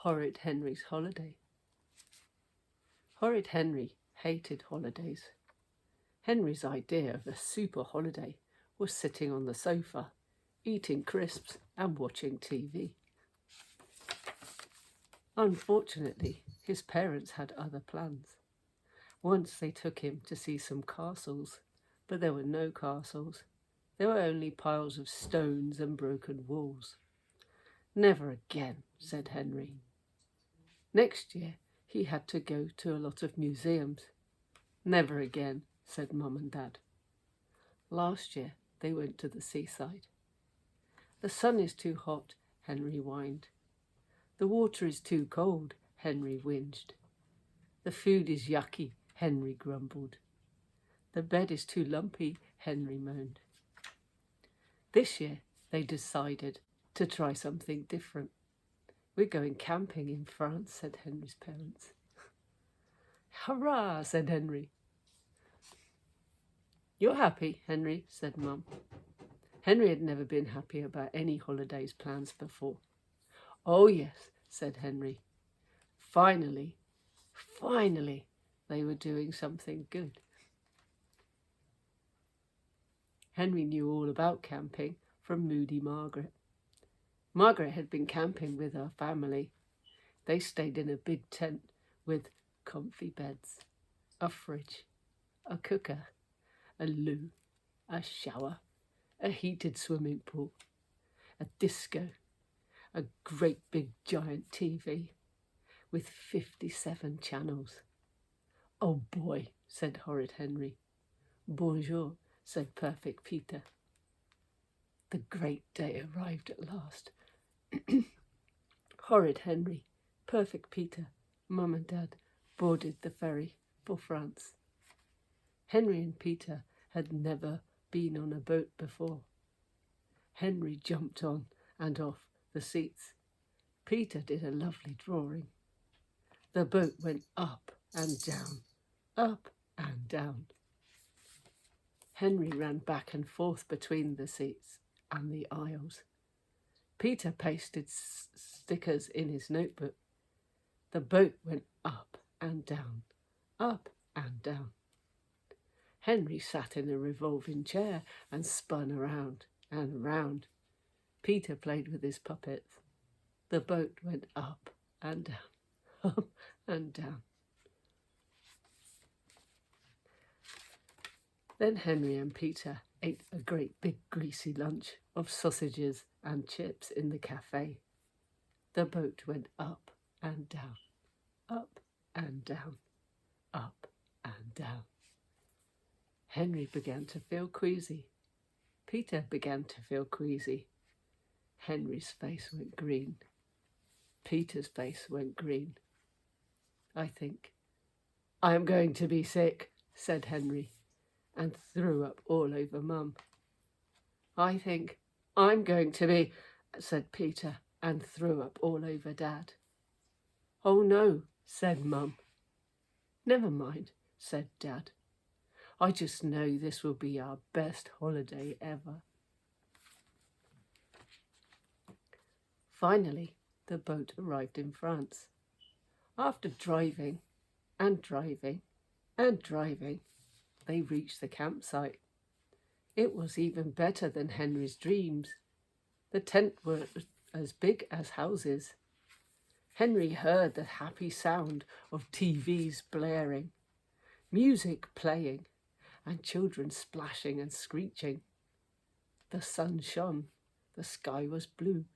Horrid Henry's holiday. Horrid Henry hated holidays. Henry's idea of a super holiday was sitting on the sofa, eating crisps and watching TV. Unfortunately, his parents had other plans. Once they took him to see some castles, but there were no castles. There were only piles of stones and broken walls. "Never again," said Henry. Next year, he had to go to a lot of museums. "Never again," said Mum and Dad. Last year, they went to the seaside. "The sun is too hot," Henry whined. "The water is too cold," Henry whinged. "The food is yucky," Henry grumbled. "The bed is too lumpy," Henry moaned. This year, they decided to try something different. "We're going camping in France," said Henry's parents. "Hurrah!" said Henry. "You're happy, Henry," said Mum. Henry had never been happy about any holidays plans before. "Oh yes," said Henry. Finally, they were doing something good. Henry knew all about camping from Moody Margaret. Margaret had been camping with her family. They stayed in a big tent with comfy beds, a fridge, a cooker, a loo, a shower, a heated swimming pool, a disco, a great big giant TV with 57 channels. "Oh boy," said Horrid Henry. "Bonjour," said Perfect Peter. The great day arrived at last. Horrid Henry, Perfect Peter, Mum and Dad boarded the ferry for France. Henry and Peter had never been on a boat before. Henry jumped on and off the seats. Peter did a lovely drawing. The boat went up and down, up and down. Henry ran back and forth between the seats and the aisles. Peter pasted stickers in his notebook. The boat went up and down, up and down. Henry sat in a revolving chair and spun around and round. Peter played with his puppets. The boat went up and down, up and down. Then Henry and Peter ate a great big greasy lunch of sausages and chips in the cafe. The boat went up and down, up and down, up and down. Henry began to feel queasy. Peter began to feel queasy. Henry's face went green. Peter's face went green. "I think I am going to be sick," said Henry, and threw up all over Mum. "I think I'm going to be," said Peter, and threw up all over Dad. "Oh no," said Mum. "Never mind," said Dad. "I just know this will be our best holiday ever." Finally, the boat arrived in France. After driving and driving and driving, they reached the campsite. It was even better than Henry's dreams. The tent was as big as houses. Henry heard the happy sound of TVs blaring, music playing, and children splashing and screeching. The sun shone. The sky was blue.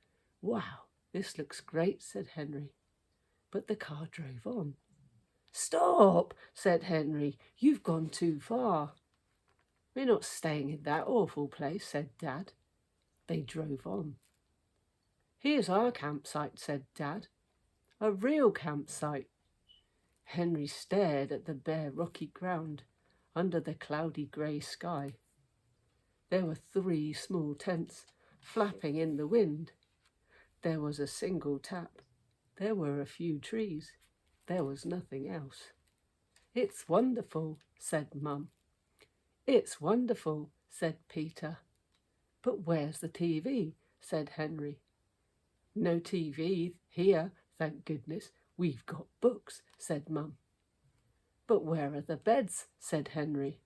"Wow, this looks great," said Henry. But the car drove on. "Stop," said Henry. "You've gone too far." "We're not staying in that awful place," said Dad. They drove on. "Here's our campsite," said Dad. "A real campsite." Henry stared at the bare rocky ground under the cloudy grey sky. There were 3 small tents flapping in the wind. There was a single tap. There were a few trees. There was nothing else. "It's wonderful," said Mum. "It's wonderful," said Peter. "But where's the TV?" said Henry. "No TV here," thank goodness. We've got books, said Mum. But where are the beds, said Henry.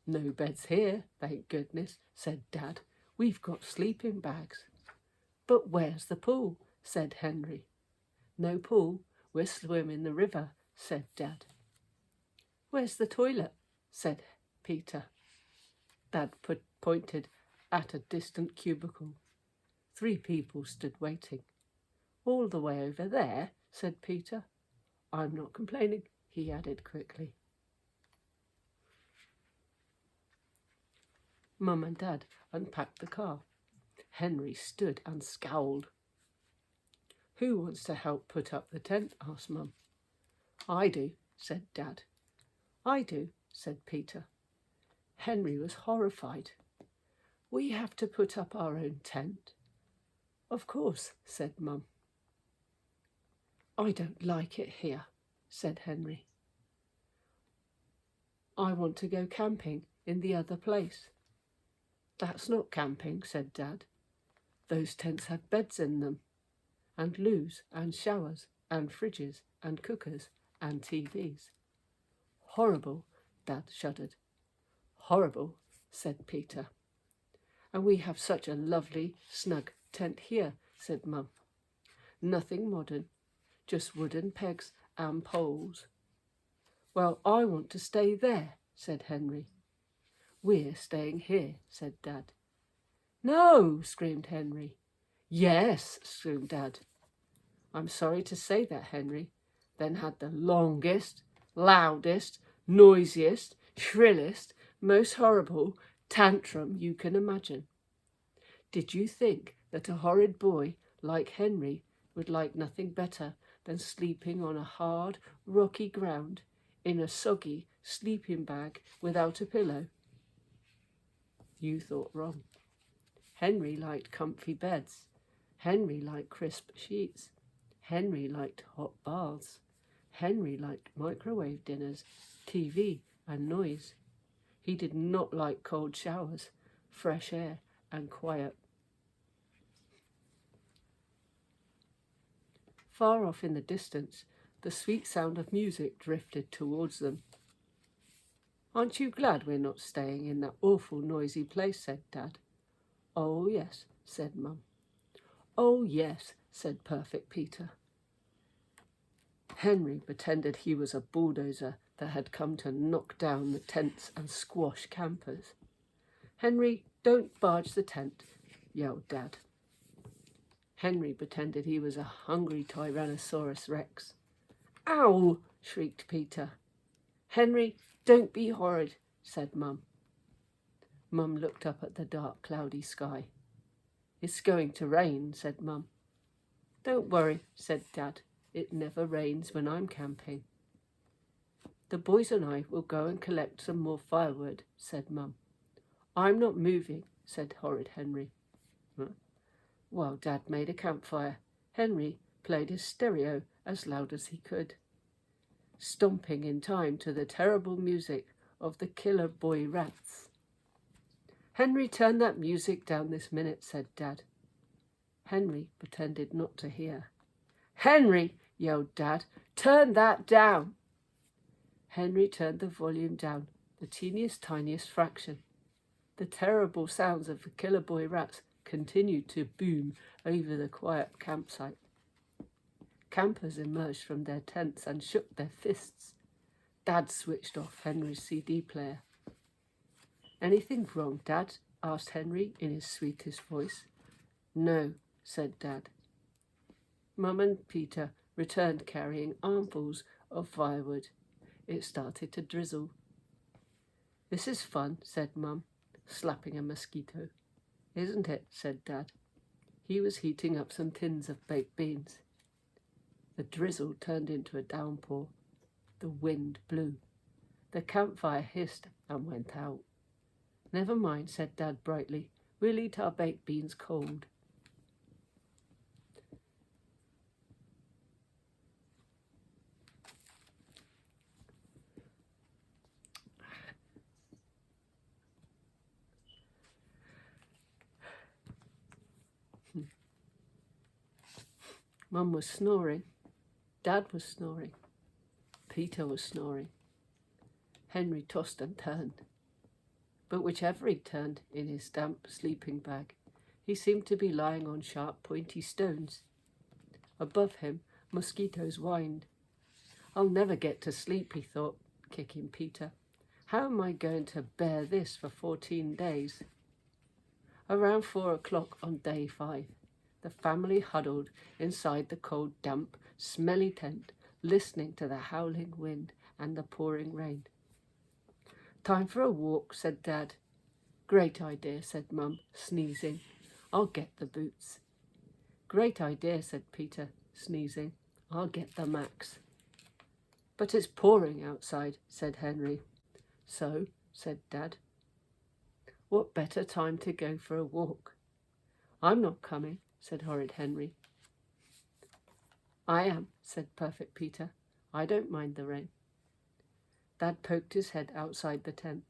No beds here, thank goodness, said Dad. We've got sleeping bags. But where's the pool, said Henry. No pool, we'll swim in the river, said Dad. Where's the toilet, said Peter. Dad pointed at a distant cubicle. 3 people stood waiting. All the way over there, said Peter. I'm not complaining, he added quickly. Mum and Dad unpacked the car. Henry stood and scowled. Who wants to help put up the tent? Asked Mum. I do, said Dad. I do, said Peter. Henry was horrified. We have to put up our own tent. Of course, said Mum. I don't like it here, said Henry. I want to go camping in the other place. That's not camping, said Dad. Those tents have beds in them, and loos and showers and fridges and cookers and TVs. Horrible, Dad shuddered. Horrible, said Peter. And we have such a lovely, snug tent here, said Mum. Nothing modern, just wooden pegs and poles. Well, I want to stay there, said Henry. We're staying here, said Dad. No, screamed Henry. Yes, screamed Dad. I'm sorry to say that, Henry then had the longest, loudest, noisiest, shrillest, most horrible tantrum you can imagine. Did you think that a horrid boy like Henry would like nothing better than sleeping on a hard, rocky ground in a soggy sleeping bag without a pillow? You thought wrong. Henry liked comfy beds. Henry liked crisp sheets. Henry liked hot baths. Henry liked microwave dinners, TV and noise. He did not like cold showers, fresh air and quiet. Far off in the distance, the sweet sound of music drifted towards them. Aren't you glad we're not staying in that awful noisy place, said Dad. Oh, yes, said Mum. Oh, yes, said Perfect Peter. Henry pretended he was a bulldozer that had come to knock down the tents and squash campers. Henry, don't barge the tent, yelled Dad. Henry pretended he was a hungry Tyrannosaurus Rex. Ow! Shrieked Peter. Henry, don't be horrid, said Mum. Mum looked up at the dark, cloudy sky. It's going to rain, said Mum. Don't worry, said Dad. It never rains when I'm camping. The boys and I will go and collect some more firewood, said Mum. I'm not moving, said horrid Henry. While Dad made a campfire, Henry played his stereo as loud as he could, stomping in time to the terrible music of the killer boy rats. Henry, turn that music down this minute, said Dad. Henry pretended not to hear. Henry, yelled Dad, turn that down. Henry turned the volume down the teeniest, tiniest fraction. The terrible sounds of the killer boy rats continued to boom over the quiet campsite. Campers emerged from their tents and shook their fists. Dad switched off Henry's CD player. Anything wrong, Dad? Asked Henry in his sweetest voice. No, said Dad. Mum and Peter returned carrying armfuls of firewood. It started to drizzle. This is fun, said Mum, slapping a mosquito. Isn't it? Said Dad. He was heating up some tins of baked beans. The drizzle turned into a downpour. The wind blew. The campfire hissed and went out. Never mind, said Dad brightly. We'll eat our baked beans cold. Mum was snoring. Dad was snoring. Peter was snoring. Henry tossed and turned. But whichever he turned in his damp sleeping bag, he seemed to be lying on sharp, pointy stones. Above him, mosquitoes whined. I'll never get to sleep, he thought, kicking Peter. How am I going to bear this for 14 days? Around 4 o'clock on day 5, the family huddled inside the cold, damp, smelly tent, listening to the howling wind and the pouring rain. Time for a walk, said Dad. Great idea, said Mum, sneezing. I'll get the boots. Great idea, said Peter, sneezing. I'll get the Max. But it's pouring outside, said Henry. So, said Dad. What better time to go for a walk? I'm not coming, said Horrid Henry. I am, said Perfect Peter. I don't mind the rain. Dad poked his head outside the tent.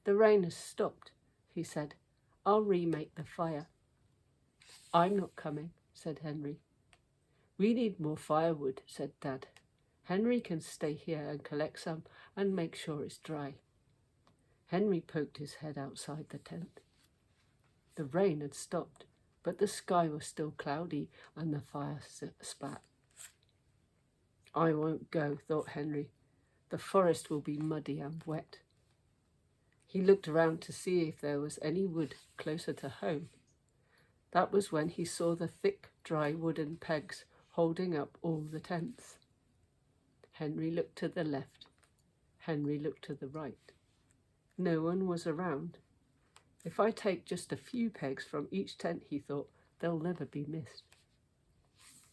The rain has stopped, he said. I'll remake the fire. I'm not coming, said Henry. We need more firewood, said Dad. Henry can stay here and collect some and make sure it's dry. Henry poked his head outside the tent. The rain had stopped, but the sky was still cloudy and the fire spat. I won't go, thought Henry. The forest will be muddy and wet. He looked around to see if there was any wood closer to home. That was when he saw the thick, dry wooden pegs holding up all the tents. Henry looked to the left. Henry looked to the right. No one was around. If I take just a few pegs from each tent, he thought, they'll never be missed.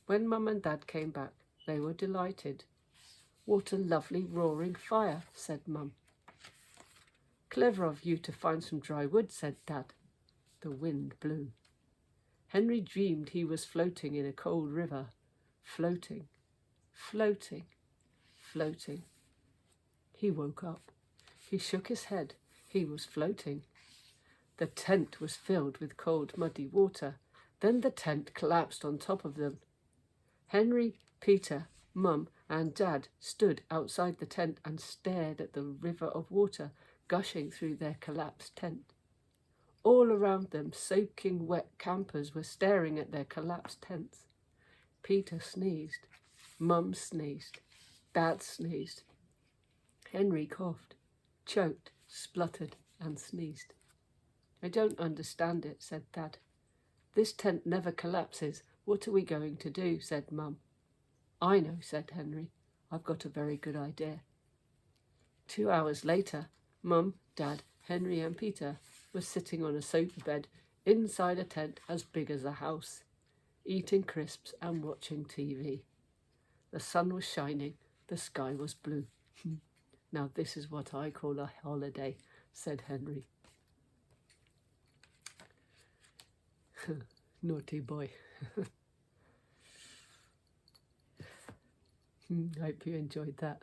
When Mum and Dad came back, they were delighted. What a lovely roaring fire, said Mum. Clever of you to find some dry wood, said Dad. The wind blew. Henry dreamed he was floating in a cold river. Floating, floating, floating. He woke up. He shook his head. He was floating. The tent was filled with cold, muddy water. Then the tent collapsed on top of them. Henry, Peter, Mum, and Dad stood outside the tent and stared at the river of water gushing through their collapsed tent. All around them, soaking wet campers were staring at their collapsed tents. Peter sneezed. Mum sneezed. Dad sneezed. Henry coughed, choked, spluttered, and sneezed. I don't understand it, said Dad. This tent never collapses. What are we going to do? Said Mum. I know, said Henry. I've got a very good idea. 2 hours later, Mum, Dad, Henry and Peter were sitting on a sofa bed inside a tent as big as a house, eating crisps and watching TV. The sun was shining, the sky was blue. Now this is what I call a holiday, said Henry. Naughty boy. Hope you enjoyed that.